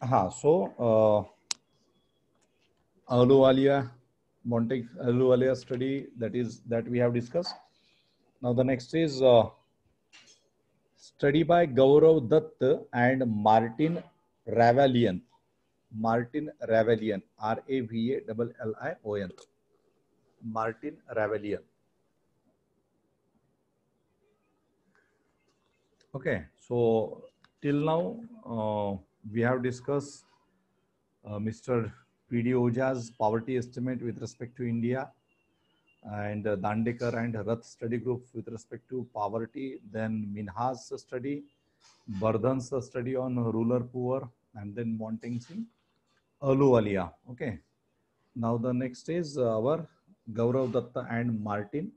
हाँ, so Ahluwalia, Monte Ahluwalia study that we have discussed. Now the next is study by Gaurav Dutt and Martin Ravalian. Martin Ravalian, Ravalion. Martin Ravalian. Okay, so till now we have discussed Mr. P.D. Oja's poverty estimate with respect to India, and Dandekar and Rath study group with respect to poverty, then Minha's study, Bardhan's study on rural poor, and then Monting Singh, Ahluwalia. Okay. Now the next is our Gaurav Datta and Martin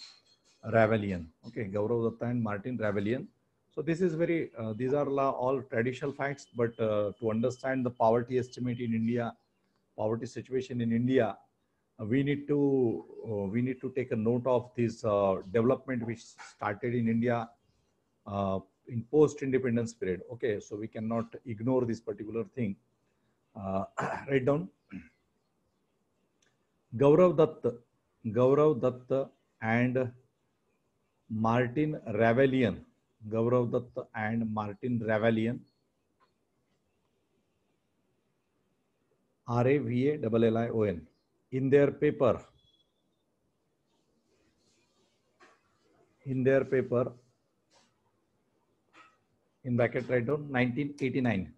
Ravalian. Okay, Gaurav Datta and Martin Ravalian. So this is very, these are all traditional facts, but to understand the poverty estimate in India, poverty situation in India, we need to take a note of this development which started in India in post-independence period. Okay, so we cannot ignore this particular thing. Write down Gaurav Dutt and Martin Ravalian. Gaurav Dutt and Martin Ravalian. Ravalion. In their paper, in bracket write down 1989.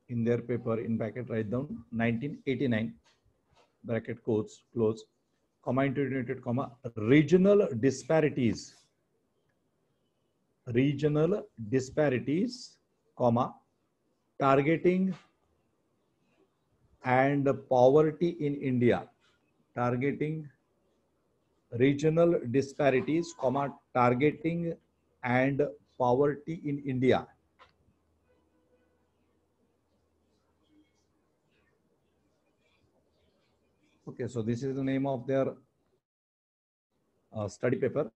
In their paper, in bracket write down 1989, bracket quotes, close, comma interrogated, comma, regional disparities, comma, targeting and poverty in India, targeting regional disparities, comma, targeting and poverty in India. Okay, so this is the name of their study paper.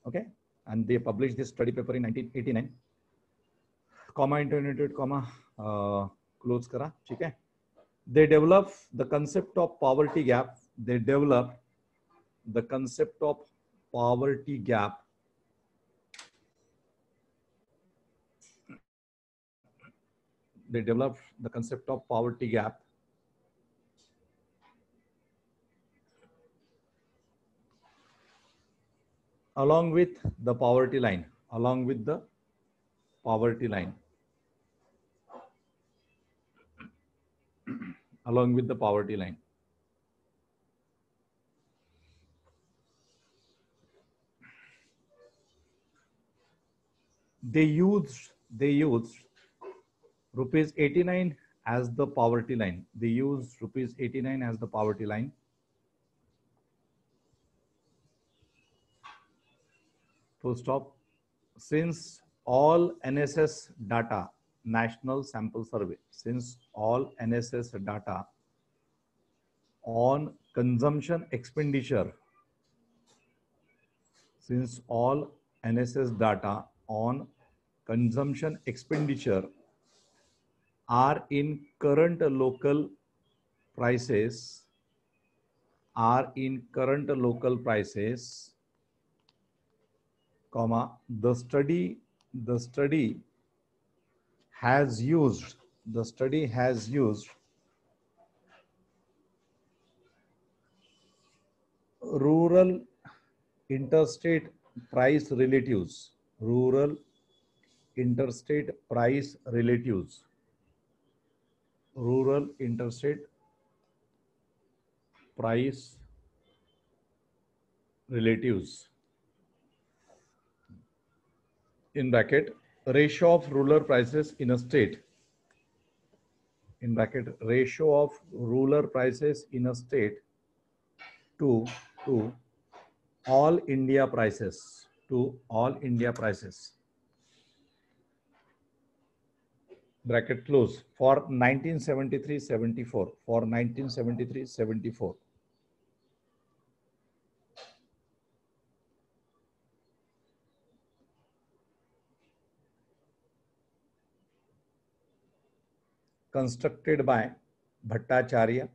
Okay, and they published this study paper in 1989. Comma interrogated, comma, close करा, ठीक है. They develop the concept of poverty gap. They develop the concept of poverty gap. They develop the concept of poverty gap along with the poverty line, along with the poverty line, along with the poverty line. They used rupees 89 as the poverty line. They used rupees 89 as the poverty line. Full stop. Since all NSS data, National Sample Survey, since all NSS data on consumption expenditure, since all NSS data on consumption expenditure are in current local prices, comma, the study has used rural interstate price relatives, rural interstate price relatives, rural interstate price relatives, in bracket, ratio of rural prices in a state, in bracket, ratio of rural prices in a state to all India prices, to all India prices, bracket close, for 1973-74, for 1973-74. constructed by Bhattacharya,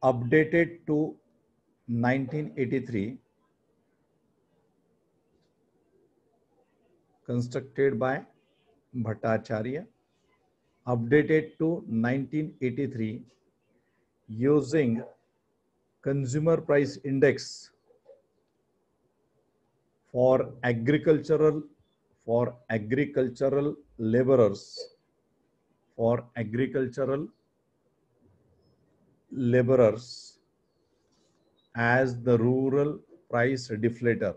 updated to 1983, constructed by Bhattacharya, updated to 1983 using consumer price index for agricultural laborers, as the rural price deflator.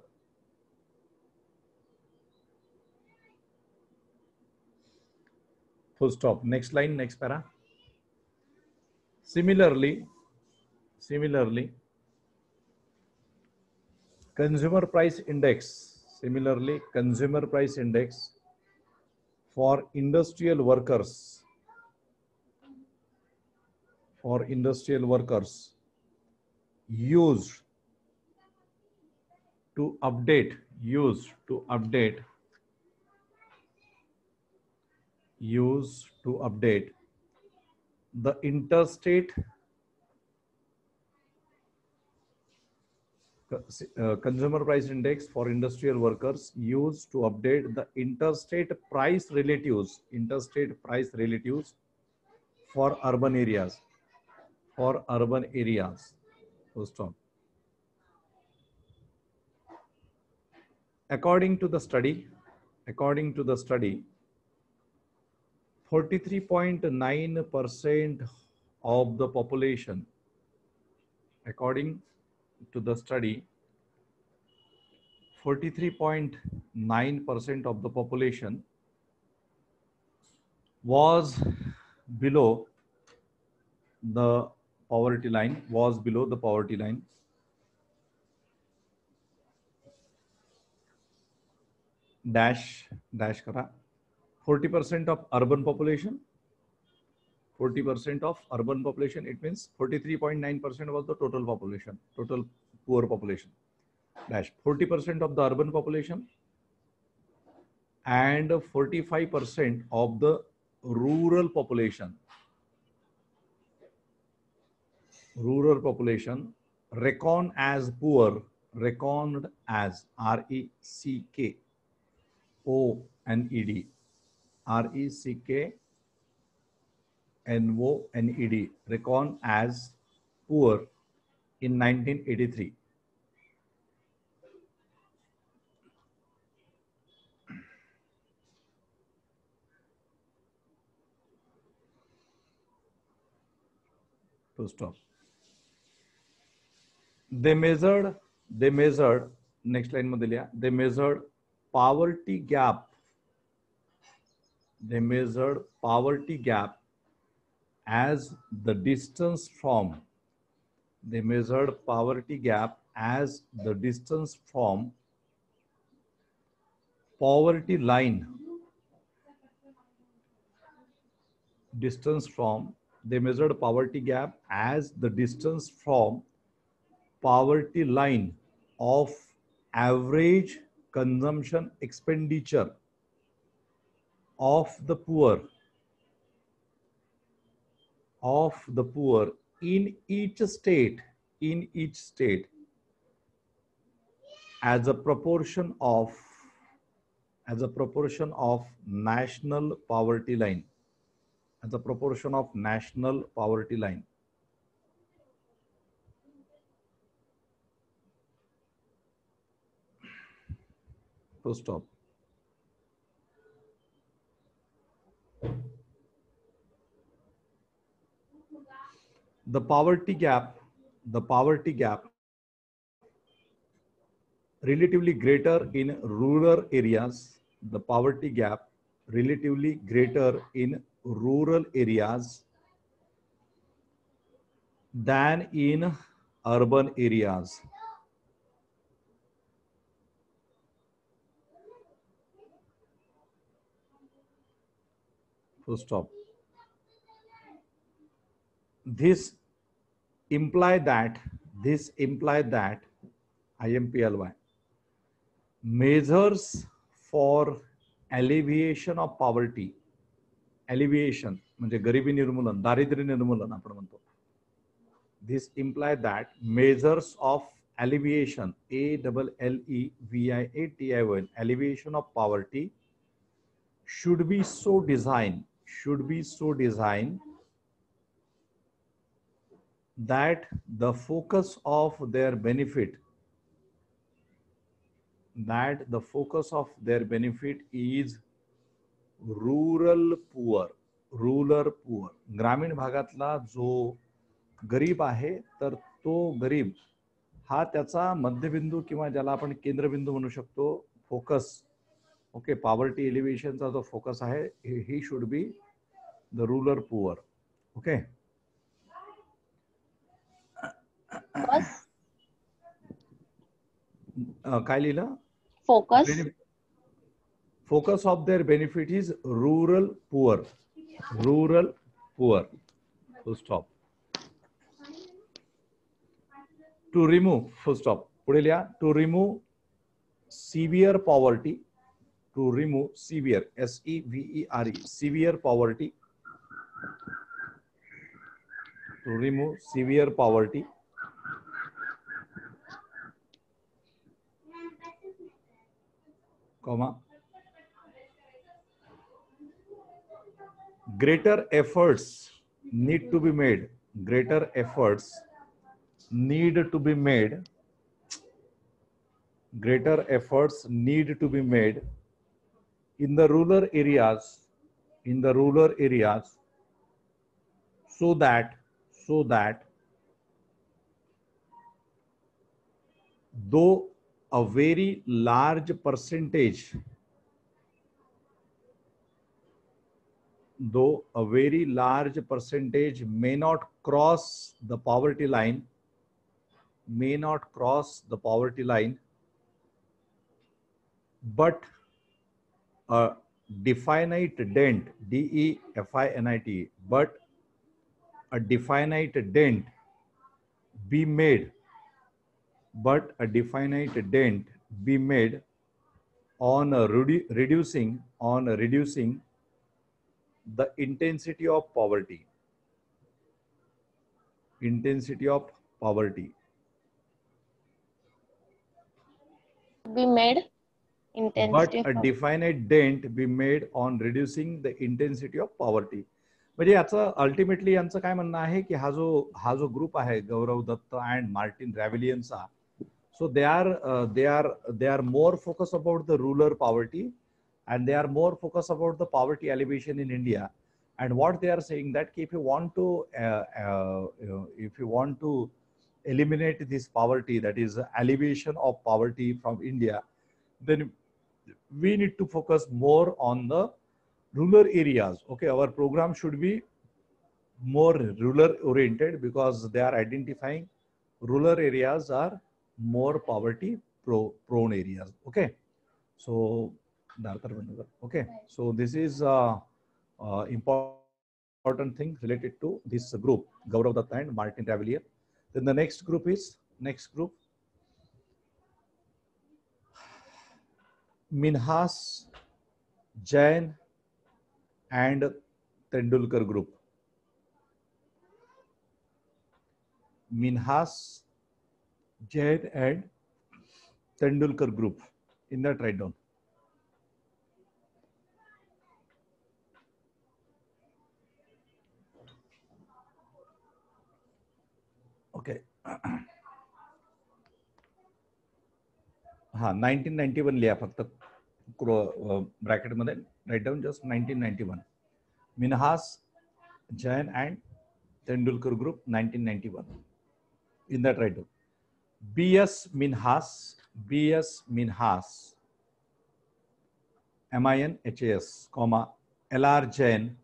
Full stop. Next line, next para. Similarly, consumer price index for industrial workers used to update the interstate consumer price index for industrial workers used to update the interstate price relatives for urban areas. Full stop. According to the study, 43.9% of the population, according to the study, 43.9% of the population was below the poverty line, dash kara. 40% of urban population, it means 43.9% was the total population, total poor population, dash 40% of the urban population and 45% of the rural population reckoned as poor, reckoned as RECKONED, reckoned as poor in 1983. To stop. They measured next line मध्ये लिहा, they measured poverty gap as the distance from poverty line, they measured poverty gap as the distance from poverty line of average consumption expenditure of the poor in each state as a proportion of national poverty line, Full stop. The poverty gap relatively greater in rural areas, than in urban areas. Full stop. This imply that IMPLY measures for alleviation of poverty. Alleviation म्हणजे गरिबी निर्मूलन, दारिद्र्य निर्मूलन आपण म्हणतो. This imply that measures of alleviation, ALLEVIATION, alleviation of poverty should be so designed that the focus of their benefit is rural poor. ग्रामीण भागातला जो गरीब आहे तर तो गरीब हा त्याचा मध्यबिंदू किंवा ज्याला आपण केंद्रबिंदू म्हणू शकतो, फोकस. ओके, पॉवर्टी एलिव्हेशनचा जो फोकस आहे, ही should be the rural poor. Okay, काय लिहिलं? Focus of their benefit is rural poor. Full stop. To remove, full stop. पुढे लिहा, to remove severe poverty. To remove severe, SEVERE, severe poverty. To remove severe poverty. Comma. Greater efforts need to be made. Greater efforts need to be made. Greater efforts need to be made in the rural areas, so that though a very large percentage may not cross the poverty line, but a definite dent, DEFINIT, but a definite dent be made, on reducing the intensity of poverty. Be made. But a definite dent be made on reducing the intensity of poverty. म्हणजे याचं ultimately यांचं काय म्हणणं आहे की हा जो group आहे, गौरव दत्त अँड मार्टिन रॅव्हिलियनचा, so they are more focus about the rural poverty and they are more focused about the poverty alleviation in India. And what they are saying that if you want to eliminate this poverty, that is alleviation of poverty from India, then we need to focus more on the rural areas. Okay, our program should be more rural oriented because they are identifying rural areas are more poverty prone areas. Okay, so okay, so this is important thing related to this group, Gaurav Datta and Martin Ravilier. Then the next group is Minhas, Jain and Tendulkar group. Minhas, Jain and Tendulkar group. In that, write down. Okay. हाँ 1991 लिया फक्त bracket मध्ये write down just 1991. Minhas, Jain and Tendulkar group 1991. In that write down. B.S. Minhas, MINHAS, comma L.R. Jain,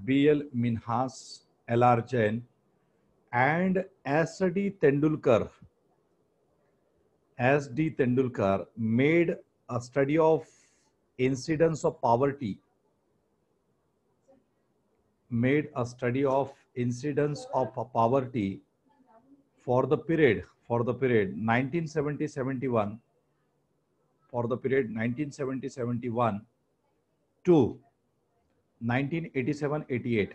B.L. Minhas, L.R. Jain, and S.D. Tendulkar made a study of incidence of poverty. For the period for the period 1970-71, for the period 1970-71 to 1987-88,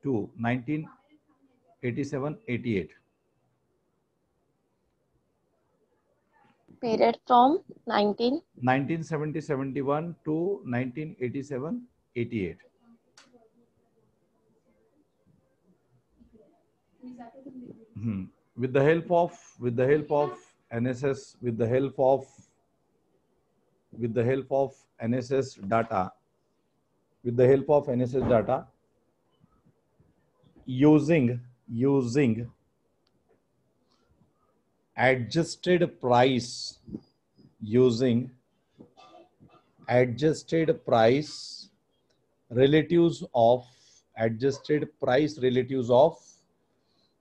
to 1987-88. Period from 1970-71 to 1987-88. With the help of NSS, with the help of NSS data, using adjusted price, relatives of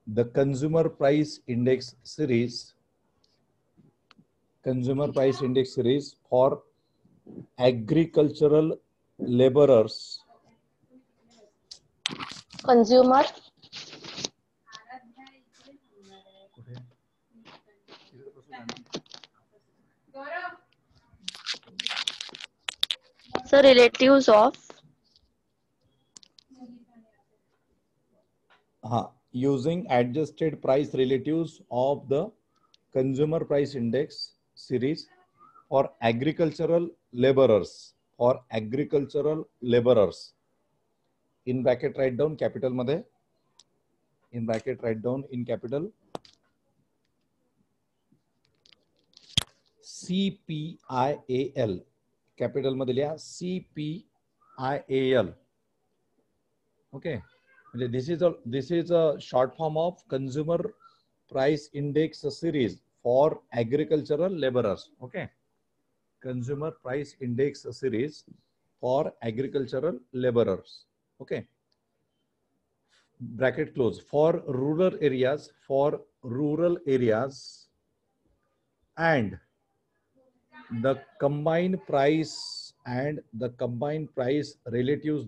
the consumer price index series, for agricultural laborers, consumer so relatives of using adjusted price relatives of the consumer price index series for agricultural laborers, in bracket write down capital मध्ये, in bracket write down in capital CPIAL, capital मध्ये लिहा CPIAL. Okay, this is a short form of consumer price index series for agricultural laborers. Okay, consumer price index series for agricultural laborers. Okay, bracket close, for rural areas, and the combined price relatives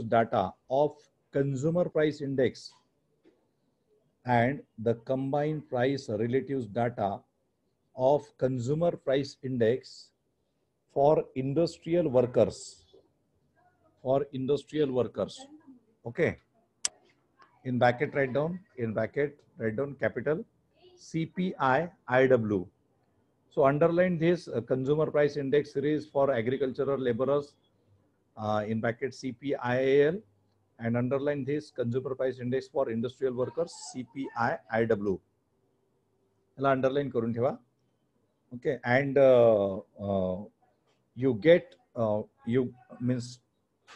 data, of consumer price index and the combined price relatives data of consumer price index for industrial workers, Okay, in bracket write down capital CPIIW. So underline this consumer price index series for agricultural laborers, in bracket CPIAL, and underline this consumer price index for industrial workers CPIIW. याला underline करून ठेवा. Okay, and you get you means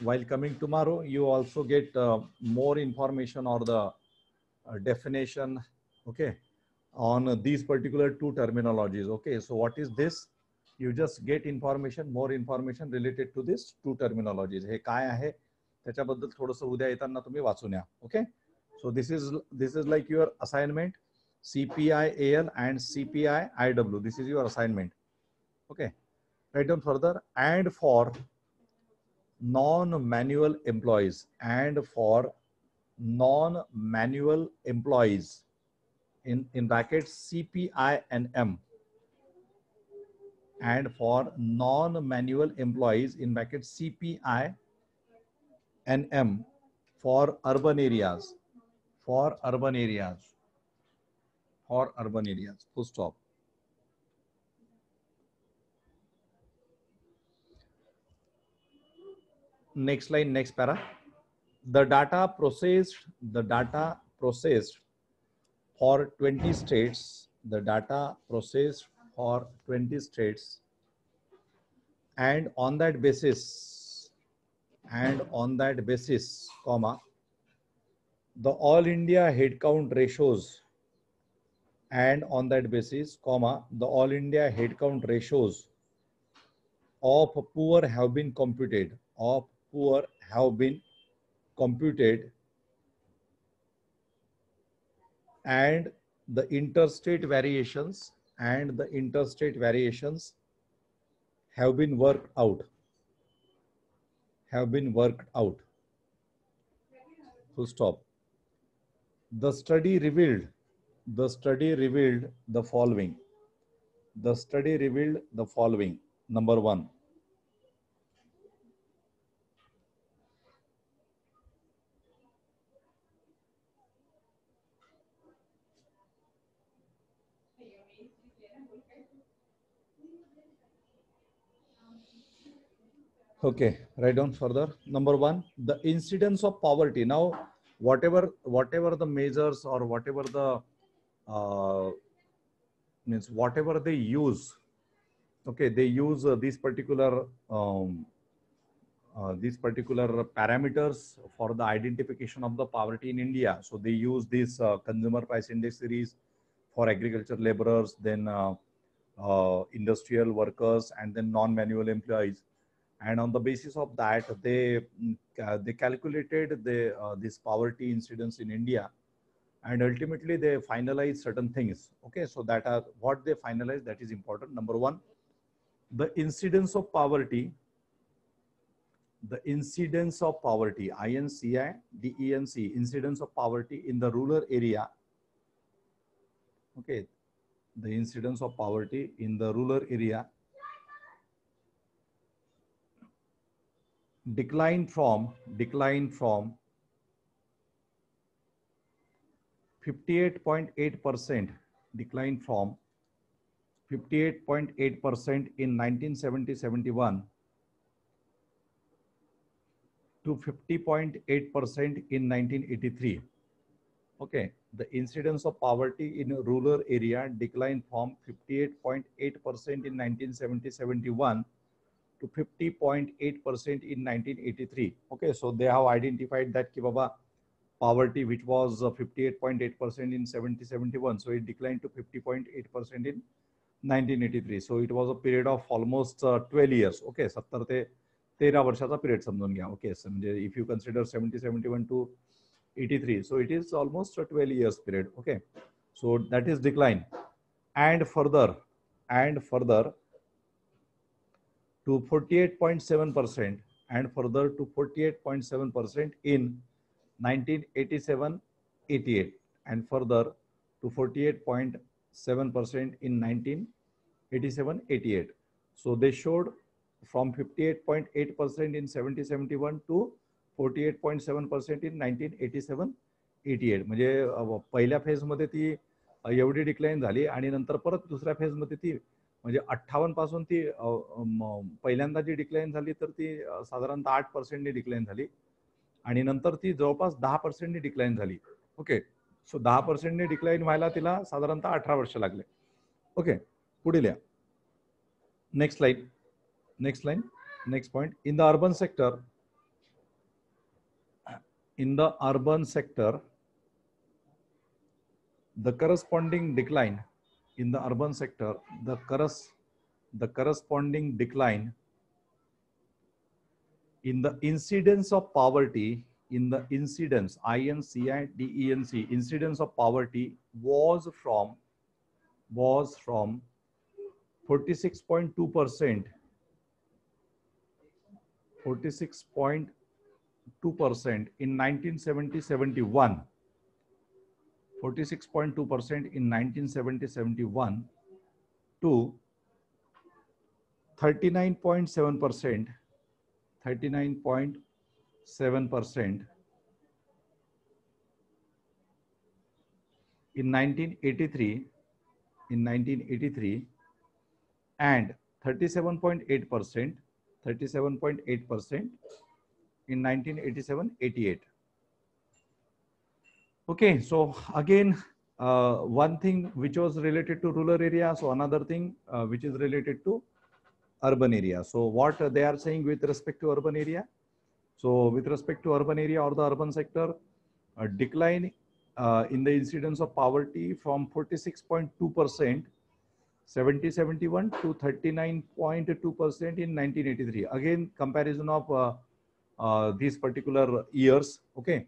while coming tomorrow you also get more information or the definition, okay, on these particular two terminologies. Okay, so what is this? You just get more information related to this two terminologies. हे काय आहे त्याच्याबद्दल थोडंसं उद्या येताना तुम्ही वाचून या. Okay, so this is like your assignment, CPIAL and CPIIW. This is your assignment. Okay, write down further. And for non-manual employees, in brackets CPINM, and for non-manual employees in brackets CPINM for urban areas, full stop. Next line, next para. The data processed for 20 states, and on that basis, comma, the all India headcount ratios, and on that basis, comma, the all India headcount ratios of poor have been computed, and the interstate variations have been worked out. Full stop. The study revealed the following. The study revealed the following. Number one, okay, write down further. Number one, the incidence of poverty. Now, whatever the measures or whatever the means whatever they use, okay, they use these particular parameters for the identification of the poverty in India. So they use this consumer price index series for agriculture laborers, then industrial workers, and then non-manual employees. And on the basis of that, they calculated this poverty incidence in India, and ultimately they finalize certain things. Okay, so that are what they finalize, that is important. Number one, the incidence of poverty, incidence of poverty, INCI-DENC, incidence of poverty in the rural area. Okay, the incidence of poverty in the rural area declined from 58.8%, declined from 58.8% in 1970-71 to 50.8% in 1983. Okay, the incidence of poverty in a rural area declined from 58.8% in 1970-71 to 50.8% in 1983. Okay, so they have identified that ki baba, poverty which was 58.8% in 70-71, so it declined to 50.8% in 1983. So it was a period of almost 12 years. Okay, 70 ते 13 वर्षाचा period समजून घ्या. Okay, म्हणजे if you consider 70-71 to 83, so it is almost a 12 years period. Okay, so that is decline, and further to 48.7%, and further to 48.7% in 1987-88, and further to 48.7% in 1987-88. So they showed from 58.8% in 70-71 to 48.7% in 1987-88. म्हणजे पहिल्या फेजमध्ये ती एवढी decline झाली, आणि नंतर परत दुसऱ्या फेजमध्ये ती म्हणजे 58 पासून ती पहिल्यांदा जी डिक्लाइन झाली तर ती साधारणतः 8% ने डिक्लाइन झाली, आणि नंतर ती जवळपास 10% ने डिक्लाइन झाली. ओके, सो 10% ने डिक्लाइन व्हायला तिला साधारणतः 18 वर्ष लागले. ओके, पुढे लिहा. Next line, next point. In the urban sector, the corresponding decline in the urban sector, the corresponding decline in the incidence of poverty, in the incidence, INCI-DENC, incidence of poverty was from 46.2%, 46.2% in 1970-71, 46.2% in 1970-71 to 39.7%, 39.7% in 1983, and 37.8%, 37.8% in 1987-88. Okay, so again, one thing which was related to rural area, so another thing which is related to urban area. So what they are saying with respect to urban area? So with respect to urban area or the urban sector, a decline in the incidence of poverty from 46.2% 70-71 to 39.2% in 1983. Again, comparison of these particular years. Okay,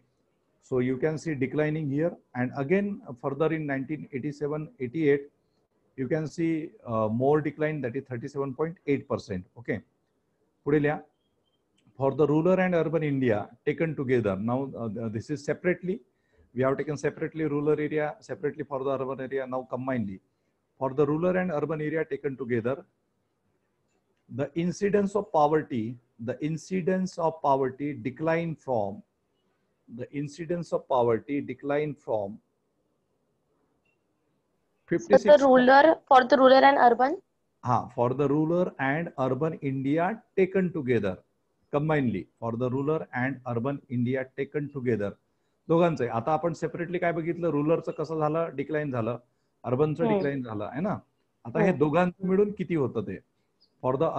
so you can see declining here, and again further in 1987-88 you can see more decline, that is 37.8%. Okay, पुढे लिहा. For the rural and urban India taken together, now this is separately, We have taken separately rural area, separately for the urban area, now combinedly. For the rural and urban area taken together, the incidence of poverty declined from 56 For the rural and urban. for the rural and urban India taken together, combinedly, for the rural and urban India taken together. दोघांचं. आता आपण separately काय बघितलं, रुरलचं कसं झालं, decline झालं, अर्बनचं decline झालं आहे ना. आता हे दोघांचं मिळून किती होतं ते. For the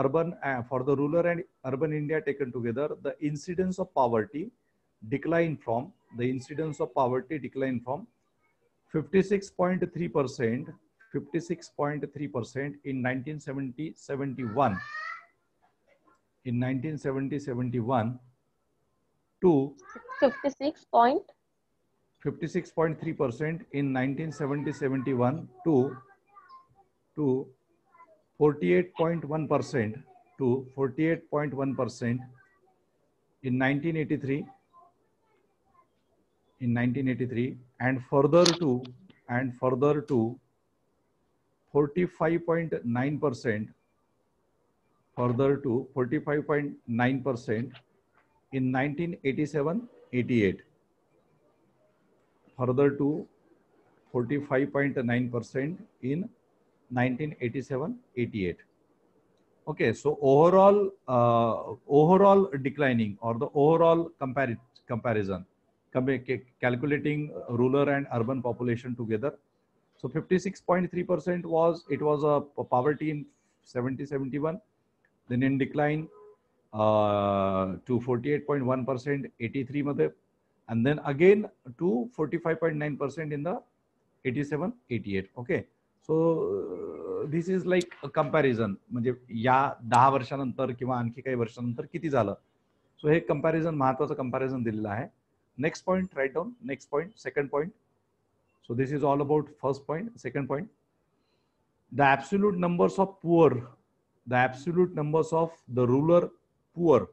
rural and urban India taken together, the incidence of poverty declined from 56.3% in 1970-71 to 56.3% in 1970-71 to 48.1% in 1983 and further to 45.9% in 1987-88, further to 45.9% in 1987-88. Okay, so overall declining, or the overall comparison, calculating rural and urban population together. So 56.3% was a poverty in 70-71, then in decline to 48.1% 83 मध्ये, and then again to 45.9% in the 87-88. Okay, so this is like a comparison, म्हणजे या 10 वर्षानंतर किंवा आणखी काही वर्षानंतर किती झालं. सो हे कंपॅरिझन, महत्वाचं कंपॅरिझन दिलेलं आहे. Next point, right down. Next point, second point. So this is all about first point. Second point, the absolute numbers of poor, the absolute numbers of the rural poor,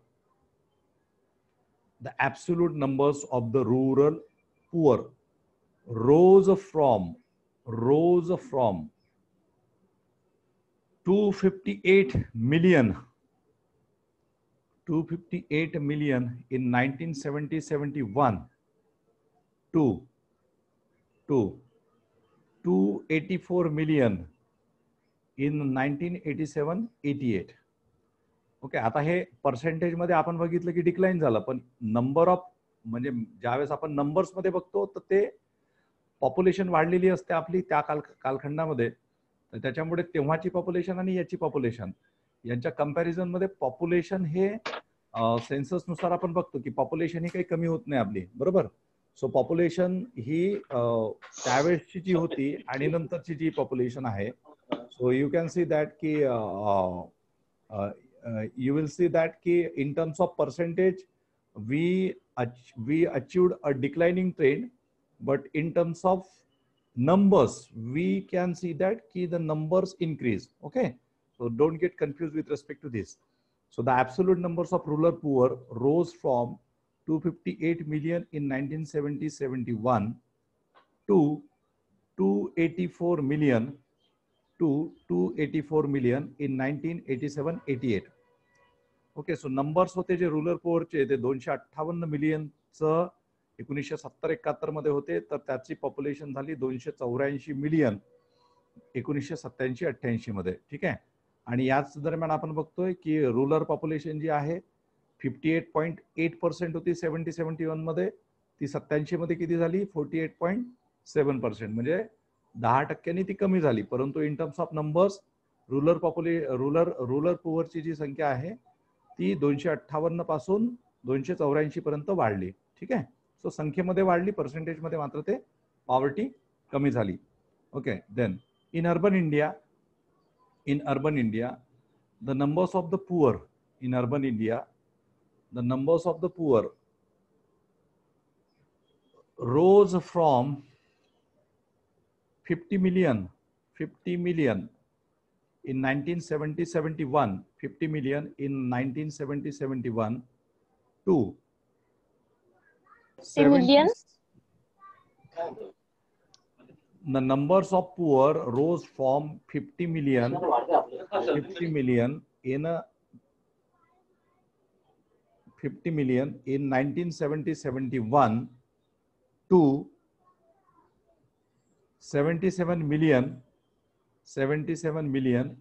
the absolute numbers of the rural poor rose from 258 million in 1970-71 to 284 million in 1987-88. Okay, आता हे percentage मध्ये आपण बघितलं की decline झालं, पण number of, म्हणजे ज्यावेळेस आपण नंबर्स मध्ये बघतो तर ते पॉप्युलेशन वाढलेली असते आपली त्या कालखंडामध्ये, तर त्याच्यामुळे तेव्हाची पॉप्युलेशन आणि याची पॉप्युलेशन यांच्या कंपॅरिझन मध्ये पॉप्युलेशन हे सेन्सस नुसार आपण बघतो की पॉप्युलेशन ही काही कमी होत नाही आपली, बरोबर. सो पॉप्युलेशन ही त्यावेळेसची जी होती आणि नंतरची जी पॉप्युलेशन आहे, so you can see that की you will see that ki in terms of percentage we achieved a declining trend, but in terms of numbers we can see that ki the numbers increase. Okay, so don't get confused with respect to this. So the absolute numbers of rural poor rose from 258 million in 1970-71 to 284 million in 1987-88. Okay, so numbers होते जे rural पोअरचे ते 258 मिलियनचं 1970-71 मध्ये होते, तर त्याची population झाली 284 million 1987-88 मध्ये. ठीक आहे, आणि याच दरम्यान आपण बघतोय की रुरल पॉप्युलेशन जी आहे 58.8% होती 70-71 मध्ये, ती 87 मध्ये किती झाली 48.7%, म्हणजे 10% ती कमी झाली. परंतु in terms of numbers rural पुअरची जी संख्या आहे ती 258 पासून 284 पर्यंत वाढली. ठीक आहे, सो संख्येमध्ये वाढली, पर्सेंटेज मध्ये मात्र ते पॉवर्टी कमी झाली. Okay, then in urban India the numbers of the poor in urban India, the numbers of the poor rose from 50 million in 1970-71, 50 million in 1970-71 to 50 million? The numbers of poor rose from 50 million in 1970-71 to 77 million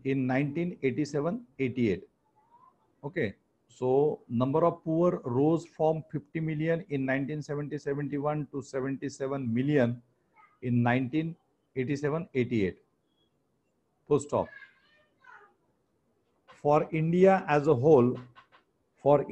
in 1987-88. Okay, so number of poor rose from 50 million in 1970-71 to 77 million in 1987-88. Full stop. For India as a whole, for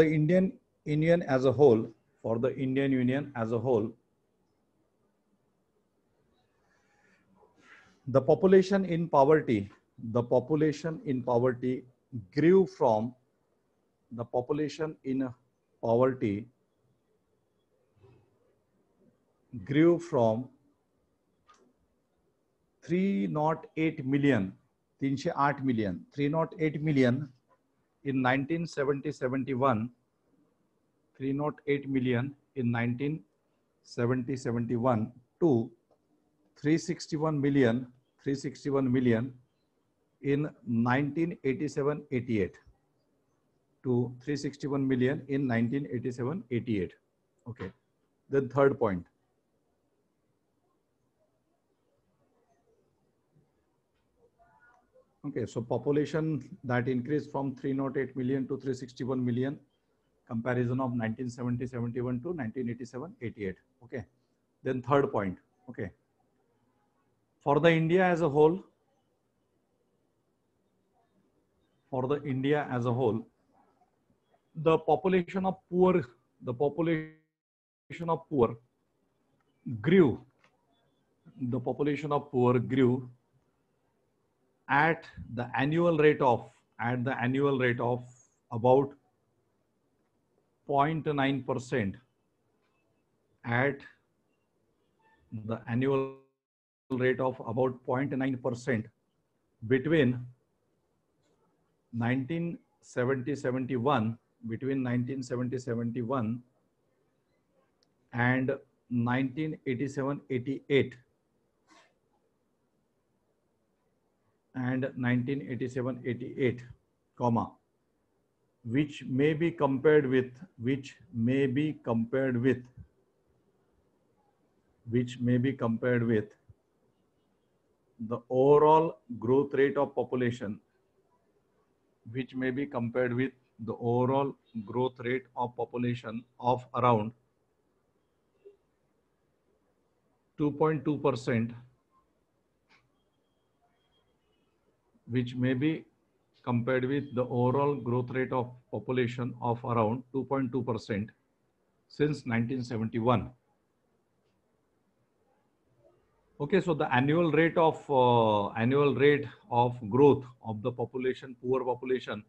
the Indian Union as a whole, the population in poverty grew from 308 million in 1970-71 to 361 million in 1987-88 Okay, then third point. Okay, so population that increased from 308 million to 361 million, comparison of 1970-71 to 1987-88. Okay, then third point. Okay, for the India as a whole, the population of poor grew. At the annual rate of about 0.9%. At the annual rate of about 0.9% between 1970-71 and 1987-88 comma, which may be compared with the overall growth rate of population, of around 2.2%, which may be compared with the overall growth rate of population of around 2.2% since 1971. Okay, so the annual rate of growth of the population, poor population,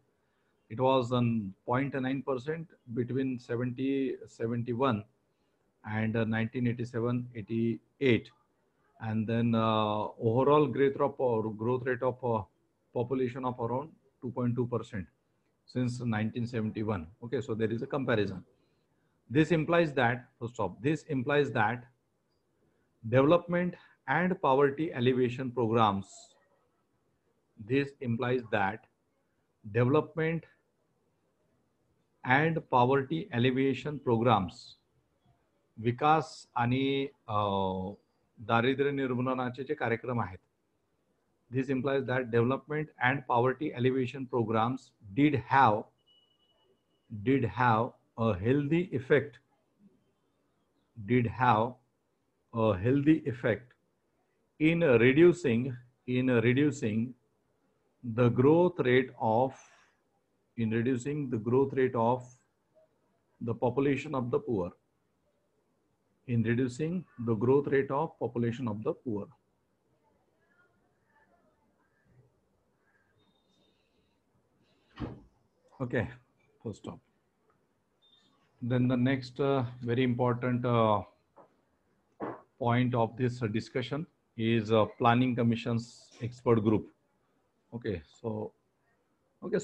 it was on 0.9% between 71 and 1987-88, and then overall growth rate of population of around 2.2% since 1971. Okay, so there is a comparison. This implies that development and poverty alleviation programs. विकास आणि दारिद्र्य निर्मूलनाचे जे कार्यक्रम आहेत. This implies that development and poverty alleviation programs did have a healthy effect did have a healthy effect in reducing the growth rate of the population of the poor, in reducing the growth rate of population of the poor. Okay, first stop. Then the next very important point of this discussion is Planning Commission's expert group. Okay, so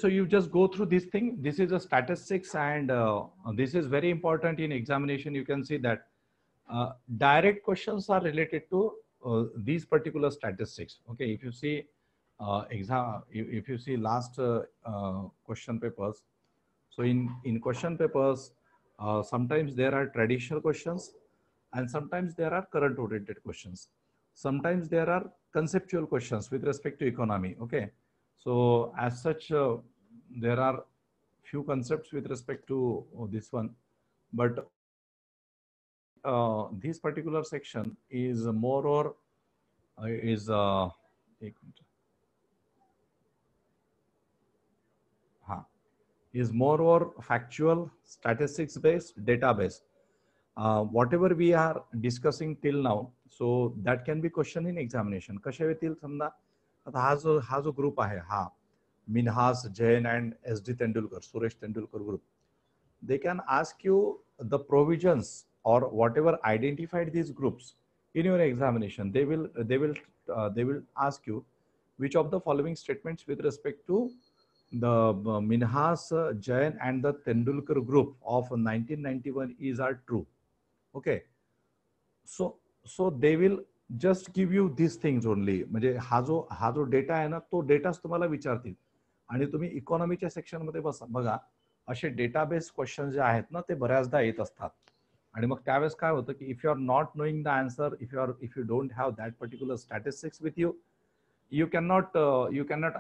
you just go through this thing. This is a statistics, and this is very important in examination. You can see that direct questions are related to these particular statistics. Okay, if you see if you see last question papers, so in question papers, sometimes there are traditional questions, and sometimes there are current oriented questions. Sometimes there are conceptual questions with respect to economy. Okay, so as such, there are few concepts with respect to this one, but this particular section is more or is more or factual, statistics based, data based. Whatever we are discussing till now, so that can be question in examination. कशा येतील समजा आता हा जो group आहे, हा Minhas, Jain and SD Tendulkar, Suresh Tendulkar group, they can ask you the provisions or whatever identified these groups in your examination. They will ask you which of the following statements with respect to the Minhas, Jain and the Tendulkar group of 1991 are true. Okay, so they will just give you these things only. म्हणजे हा जो data आहे ना, तो डेटाच तुम्हाला विचारतील आणि तुम्ही इकॉनॉमीच्या सेक्शन मध्ये बघा, असे डेटाबेस क्वेश्चन जे आहेत ना, ते बऱ्याचदा येत असतात. आणि मग त्यावेळेस काय होतं की if you are not knowing the answer, if you don't have that particular statistics with you, you cannot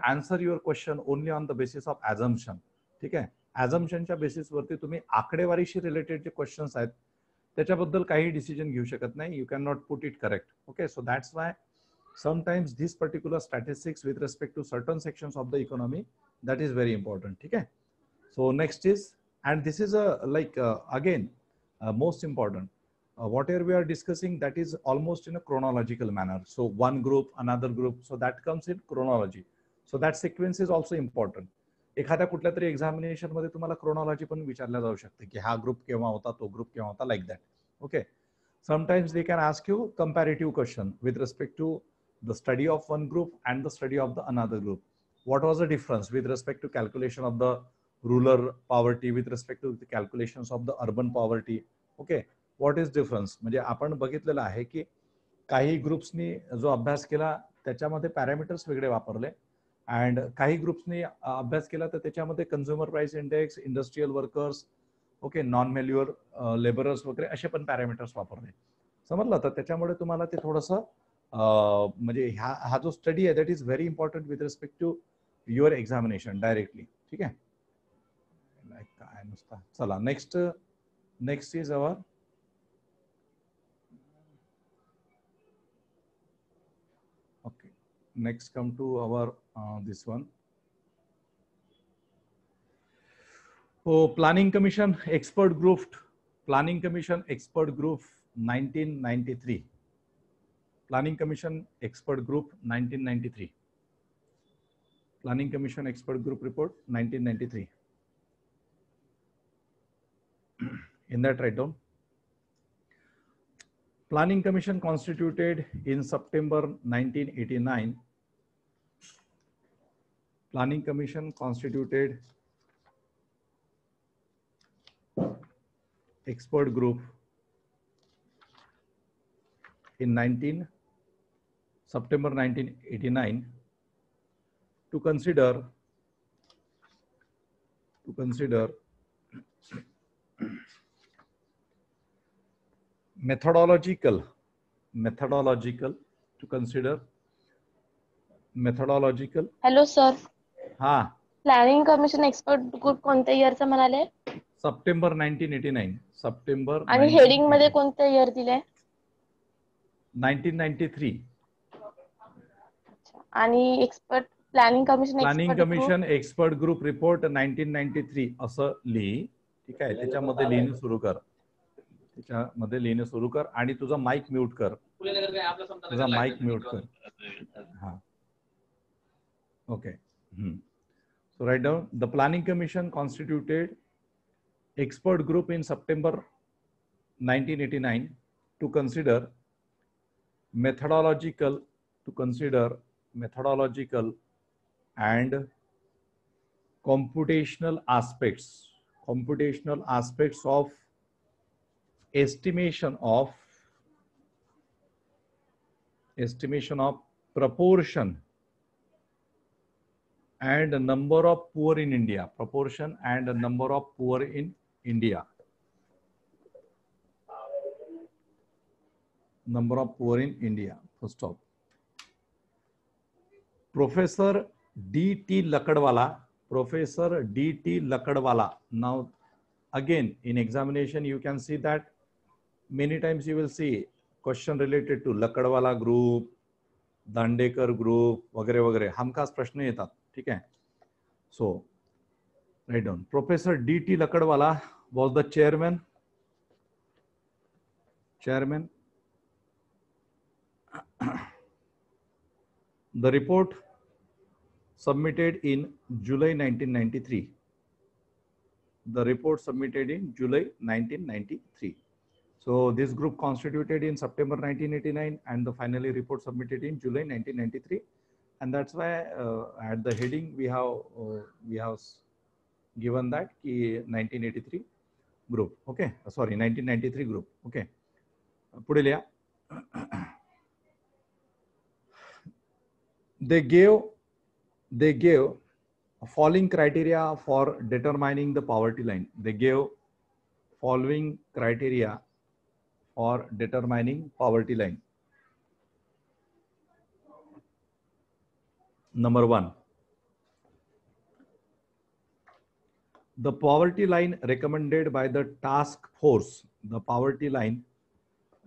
answer your question only on the basis of assumption. ठीक आहे, assumptionच्या बेसिस वरती तुम्ही आकडेवारीशी रिलेटेड जे क्वेश्चन्स आहेत त्याच्याबद्दल काही डिसिजन घेऊ शकत नाही. You can not put it correct. Okay, so that's why sometimes this particular statistics with respect to certain sections of the economy, that is very important. ठीक आहे, so next is, and this is a again most important, whatever we are discussing, that is almost in a chronological manner. So one group, another group, so that comes in chronology. So that sequence is also important. एखाद्या कुठल्या तरी examination मध्ये तुम्हाला chronology पण विचारल्या जाऊ शकते की हा ग्रुप केव्हा होता, तो ग्रुप केव्हा होता, like that. Okay, sometimes they can ask you comparative question with respect to the study of one group and the study of the another group. What was the difference with respect to calculation of the rural poverty, with respect to the calculations of the urban poverty? Okay, what is difference? म्हणजे आपण बघितलेलं आहे की काही ग्रुप्सनी जो अभ्यास केला त्याच्यामध्ये पॅरामीटर्स वेगळे वापरले, अँड काही ग्रुप्सनी अभ्यास केला तर त्याच्यामध्ये consumer price index, industrial workers, okay, non manure labourers वगैरे असे पण पॅरामीटर्स वापरले. समजलं? तर त्याच्यामुळे तुम्हाला ते थोडंसं म्हणजे हा जो स्टडी आहे that is very important with respect to your examination directly. ठीक आहे, काय नुसता. चला next is our okay, next come to our this one. Oh, Planning Commission Expert Group 1993. Planning Commission Expert Group 1993. Planning Commission Expert Group Report 1993. In that, write down. Planning Commission constituted in September 1989. Planning Commission constituted expert group in September 1989 to consider methodological hello sir, हा planning commission expert group कोणत्या इयरचा म्हणाले? September 1989. September आणि heading मध्ये 1989. कोणतं year दिलंय? 1993. आणि expert planning commission planning expert group commission expert group report 1993 असं लिही. ठीक आहे, त्याच्यामध्ये लिहिणं सुरू कर. त्याच्यामध्ये लिहिणं सुरू कर आणि तुझा माईक म्यूट कर. तुझा माईक म्यूट कर. हा, okay. So write down the planning commission constituted expert group in September 1989 to consider methodological and computational aspects of estimation of proportion and number of poor in India. Proportion and number of poor in India. Number of poor in India. First stop. Professor D.T. Lakadwala. Now, again, in examination, you can see that many times you will see question related to Lakadwala group, Dandekar group वगैरे वगैरे हमखास प्रश्न येतात. ठीक आहे. So write down. Professor D.T. Lakadwala was the chairman. The report submitted in July 1993. So this group constituted in September 1989 and the finally report submitted in July 1993. And that's why at the heading we have given that 1983 group. Okay, sorry, 1993 group. Okay, पुढे लिहा. They gave following criteria for determining the poverty line. They gave following criteria for determining poverty line. Number 1, the poverty line recommended by the task force. The poverty line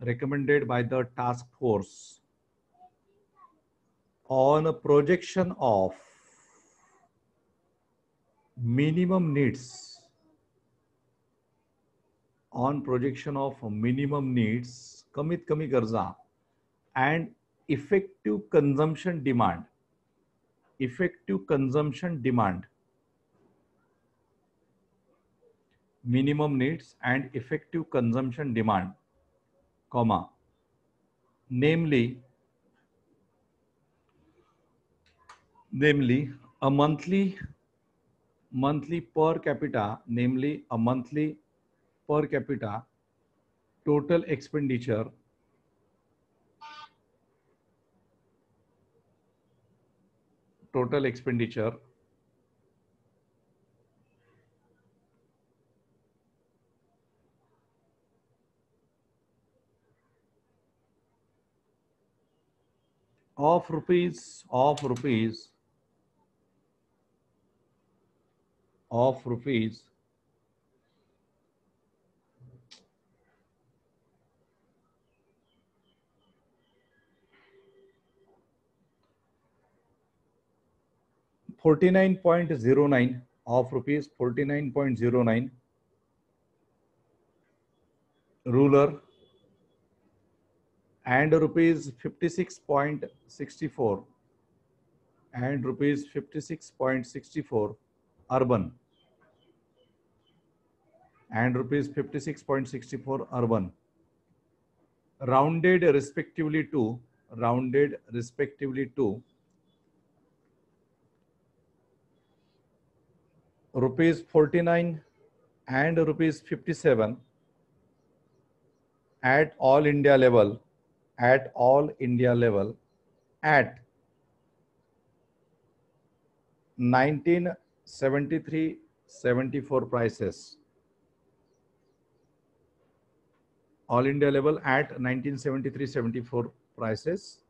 recommended by the task force on a projection of minimum needs, कमीत कमी गरजा, and effective consumption demand. Minimum needs and effective consumption demand, comma, namely a monthly per capita, total expenditure of rupees 49.09 rural and rupees 56.64 urban rounded respectively to rupees 49 and rupees 57 at all India level at 1973-74 prices. All India level at 1973-74 prices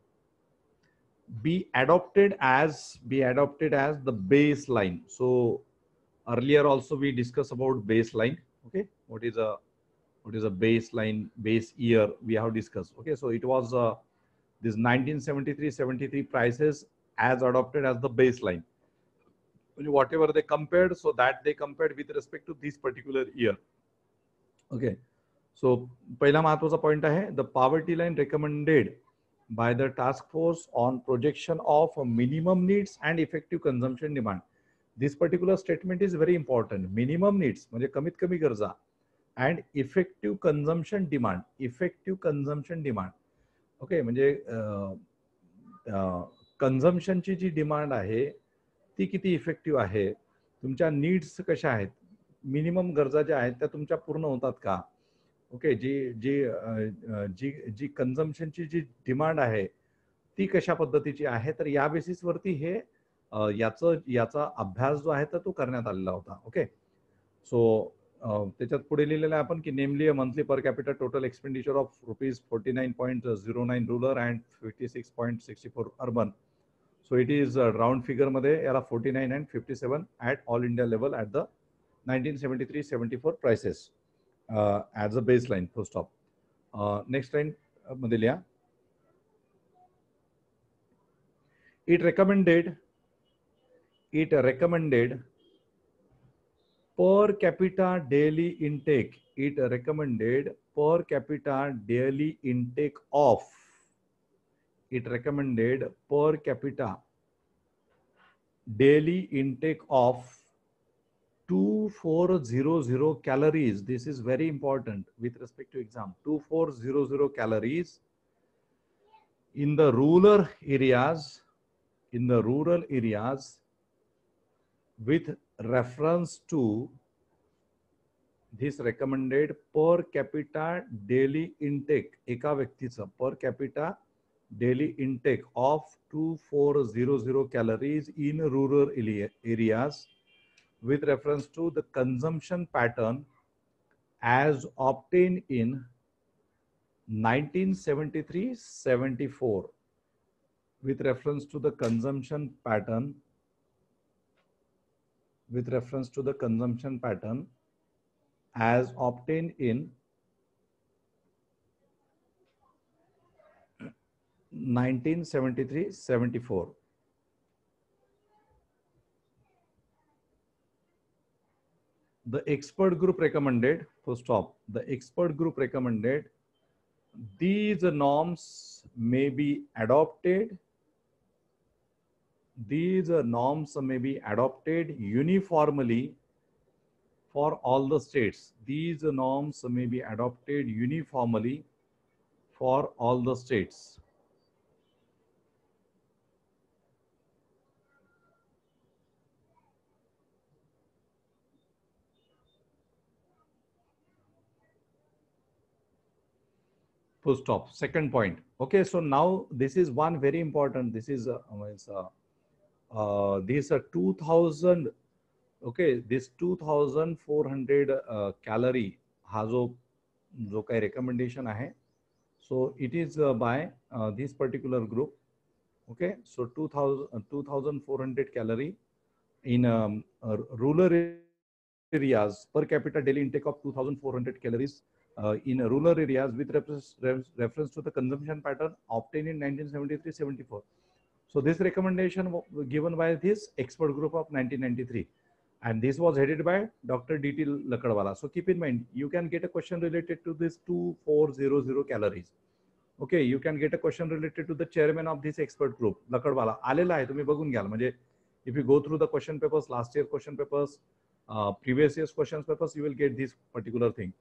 be adopted as the baseline. So earlier also we discussed about baseline. Okay, what is a baseline base year we have discussed. Okay, so it was this 1973-73 prices as adopted as the baseline. Whatever they compared, so that they compared with respect to this particular year. Okay, so पहिला महत्वाचा point आहे, the poverty line recommended by the task force on projection of minimum needs and effective consumption demand. This particular statement is very important. Minimum needs म्हणजे कमीत कमी गरजा and effective consumption demand. Effective consumption demand. Okay, म्हणजे कन्झम्पशनची जी demand आहे ती किती effective आहे, तुमच्या नीड्स कशा आहेत, मिनिमम गरजा ज्या आहेत त्या तुमच्या पूर्ण होतात का. ओके, जी जी जी जी कन्झम्पशनची जी डिमांड आहे ती कशा पद्धतीची आहे, तर या बेसिसवरती हे याचा अभ्यास जो आहे तर तो करण्यात आलेला होता. ओके, सो त्याच्यात पुढे लिहिलेलं आहे आपण की namely a monthly per capital total expenditure of ₹49.09 rural and 56.64 urban. So it is round figure मध्ये याला 49 and 57 at all India level at the 1973-74 prices as a baseline. Full stop. Next line मध्ये लिहा. It recommended per capita daily intake. It recommended per capita daily intake of. It recommended per capita daily intake of 2400 calories. This is very important with respect to exam. 2400 calories in the rural areas. In the rural areas, with reference to this recommended per capita daily intake, एका व्यक्तीचं per capita daily intake of 2400 calories in rural areas with reference to the consumption pattern as obtained in 1973-74. With reference to the consumption pattern, as obtained in 1973-74. The expert group recommended, full stop. The expert group recommended these norms may be adopted. These norms may be adopted uniformly for all the states. These norms may be adopted uniformly for all the states. Full stop. Second point. Okay, so now this is one very important. This is these are 2000. Okay, this 2400 calorie हा जो काही recommendation आहे. So it is by this particular group. Okay, so 2400 calorie in rural areas, per capita daily intake of 2400 calories in rural areas with reference to the consumption pattern obtained in 1973-74. So this recommendation given by this expert group of 1993, and this was headed by Dr. D.T. Lakadwala. So keep in mind, you can get a question related to this 2400 calories. Okay, you can get a question related to the chairman of this expert group, Lakadwala. आलेला आहे, तुम्ही बघून घ्याल. म्हणजे if you go through the question papers, last year question papers, previous year's question papers, you will get this particular thing.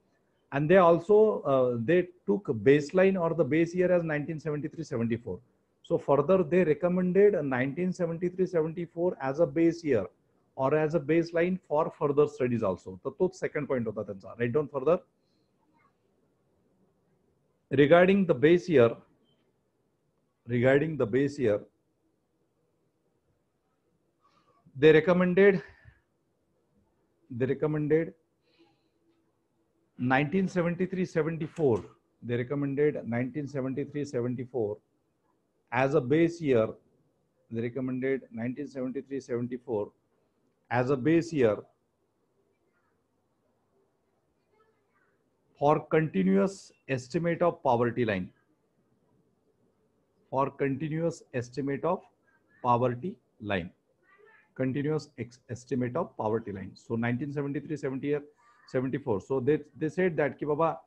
And they also they took baseline or the base year as 1973-74. So further they recommended 1973-74 as a base year or as a baseline for further studies also. So तोच second point होता त्यांचा. Write down further. Regarding the base year, they recommended 1973-74. They recommended 1973-74 as a base year. They recommended 1973-74 as a base year for continuous estimate of poverty line. For continuous estimate of poverty line. Continuous estimate of poverty line. So 1973, 74. So they said that ki baba,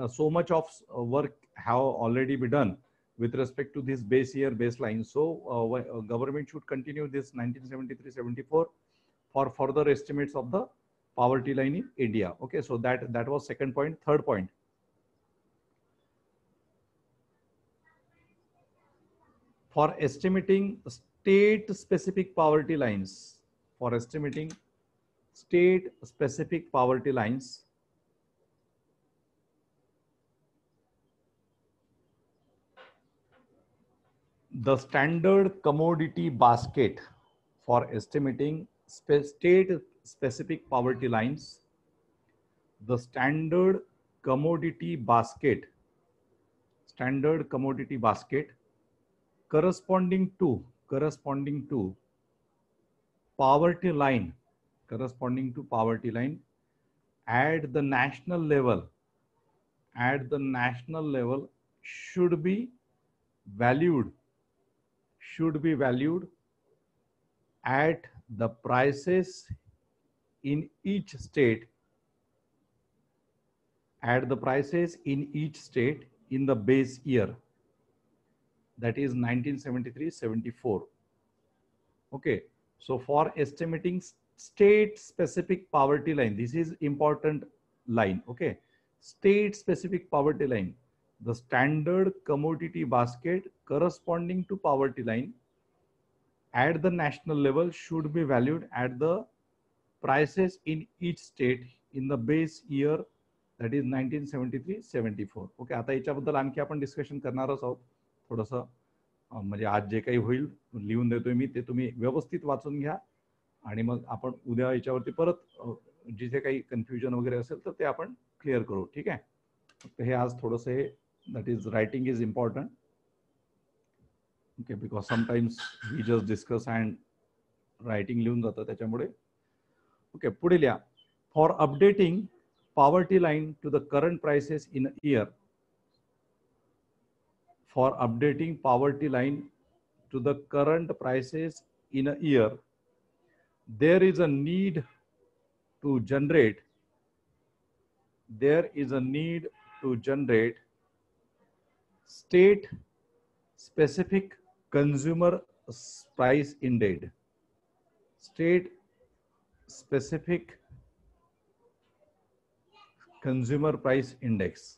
so much of work have already been done with respect to this base year baseline. So government should continue this 1973-74 for further estimates of the poverty line in India. Okay, so that was second point. Third point. For estimating state-specific poverty lines, for estimating state-specific poverty lines, the standard commodity basket for estimating state-specific poverty lines, the standard commodity basket corresponding to poverty line at the national level should be valued at the prices in each state in the base year, that is 1973-74. Okay, so for estimating state specific poverty line, this is important line. Okay, state specific poverty line, the standard commodity basket corresponding to poverty line at the national level should be valued at the prices in each state in the base year, that is 1973-74. Okay, आता याच्याबद्दल आणखी आपण discussion करणारच आहोत. थोडंसं म्हणजे आज जे काही होईल लिहून देतोय मी, ते तुम्ही व्यवस्थित वाचून घ्या आणि मग आपण उद्या याच्यावरती परत जिथे काही कन्फ्युजन वगैरे असेल तर ते आपण क्लिअर करू. ठीक आहे, फक्त हे आज थोडंसं हे that is writing is important. Okay, because sometimes we just discuss and writing लिहून जातं त्याच्यामुळे. ओके, पुढे लिहा. For updating poverty line to the current prices in a year. For updating poverty line to the current prices in a year, there is a need to generate state specific consumer price index. State specific consumer price index.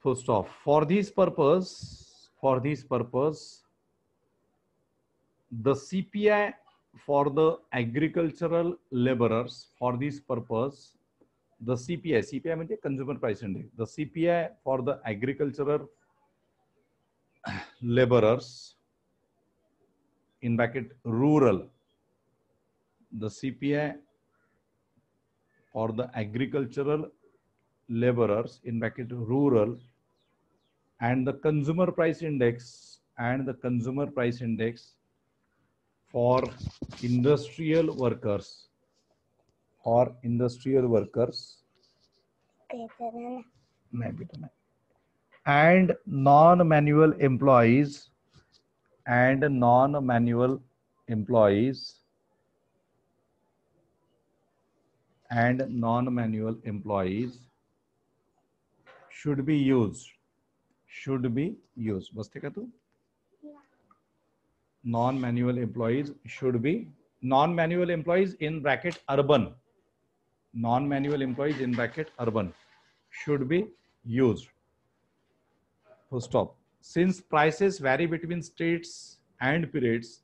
Full stop. For this purpose, the CPI for the agricultural laborers, for this purpose, the CPI means consumer price index. The CPI for the agricultural laborers in bracket rural, the CPI for the agricultural laborers in bracket rural, and the consumer price index for industrial workers and non-manual employees should be used. बसते का तू? Non-manual employees should be, non-manual employees in bracket urban, should be used. Full stop. Since prices vary between states and periods,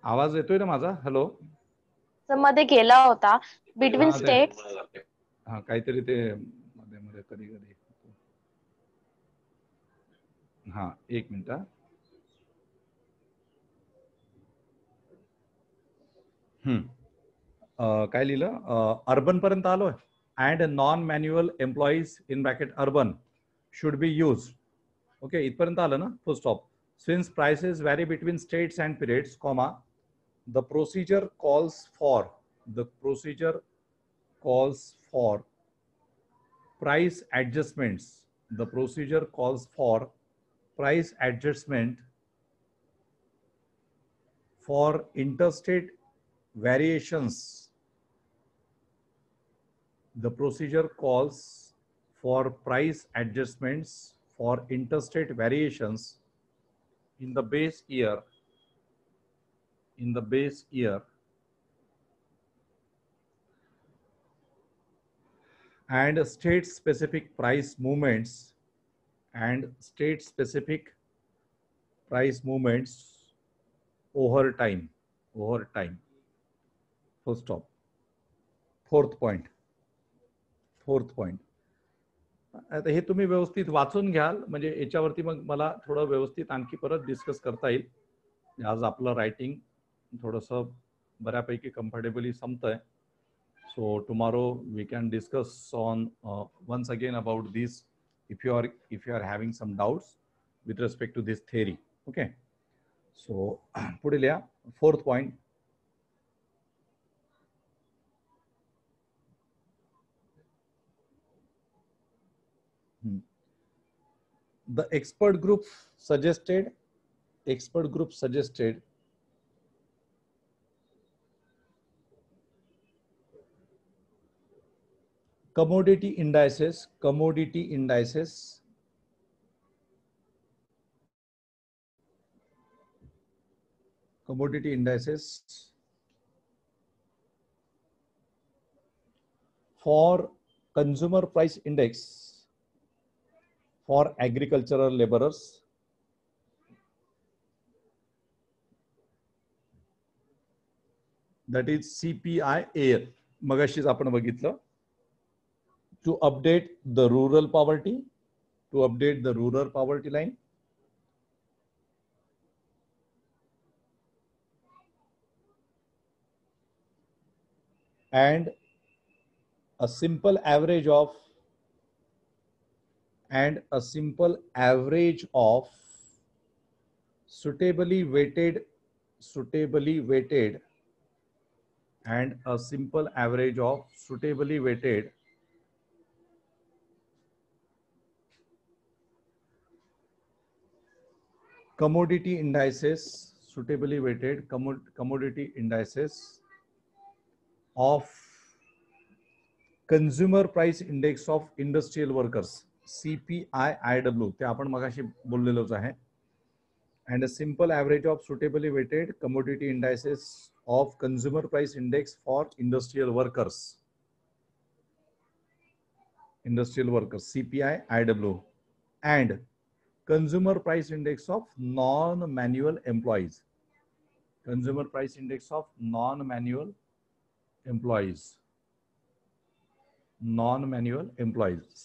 आवाज येतोय ना माझा? Hello, मध्ये गेला होता बिटवीन स्टेट्स. हा, काहीतरी ते मध्ये कधी हाँ एक मिनिट हा. काय लिहिलं अर्बन पर्यंत आलोय. And non manual employees in bracket urban should be use. Okay इथपर्यंत आलं ना. Full stop. Since prices vary between states and periods comma the procedure calls for price adjustments. The procedure calls for price adjustment for interstate variations. The procedure calls for price adjustments for interstate variations in the base year and state specific price movements over time. Full stop. Fourth point. आता हे तुम्ही व्यवस्थित वाचून घ्याल म्हणजे याच्यावरती मग मला थोडं व्यवस्थित आणखी परत डिस्कस करता येईल. आज आपलं रायटिंग थोडंसं बऱ्यापैकी comfortably संपतंय. So tomorrow we can discuss on once again about this if you are having some doubts with respect to this theory. Okay. So पुढे लिहा. Fourth point. The expert group suggested commodity indices for consumer price index for agricultural laborers, that is CPI-AL. मगाशीच आपण बघितलं. To update the rural poverty line, and a simple average of suitably weighted commodity indices of consumer price index of industrial workers, CPI-IW. ते आपण मगाशी बोललेलोच आहे. And a simple average of suitably weighted commodity indices of consumer price index for industrial workers, CPI-IW, and consumer price index of non-manual employees,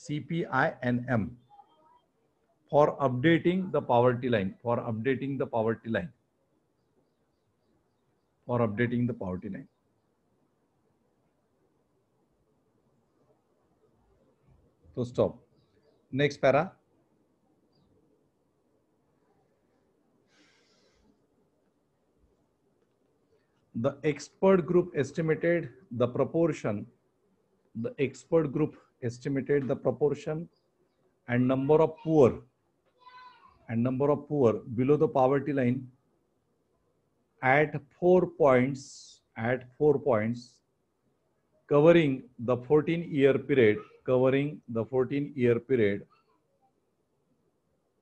CPI-NM, for updating the poverty line. So stop. Next para. The expert group estimated the proportion and number of poor below the poverty line at 4 points covering the 14-year period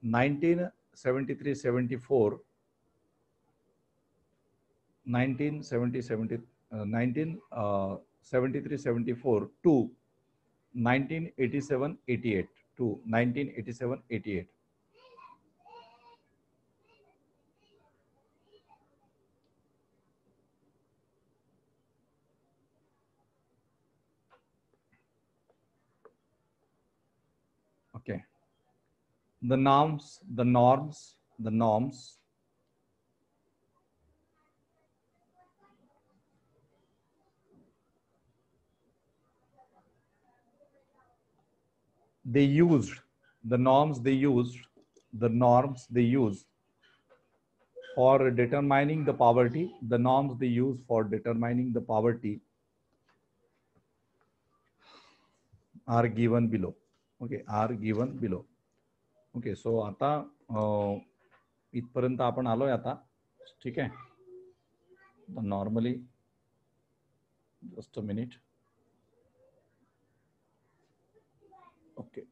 1973-74 to 1987-88. Okay. the norms they used, the norms they used, the norms they use for determining the poverty, the norms they use for determining the poverty are given below. Okay, are given below. Okay, so आता इथपर्यंत आपण आलोय आता. ठीक आहे. Normally, just a minute. Okay.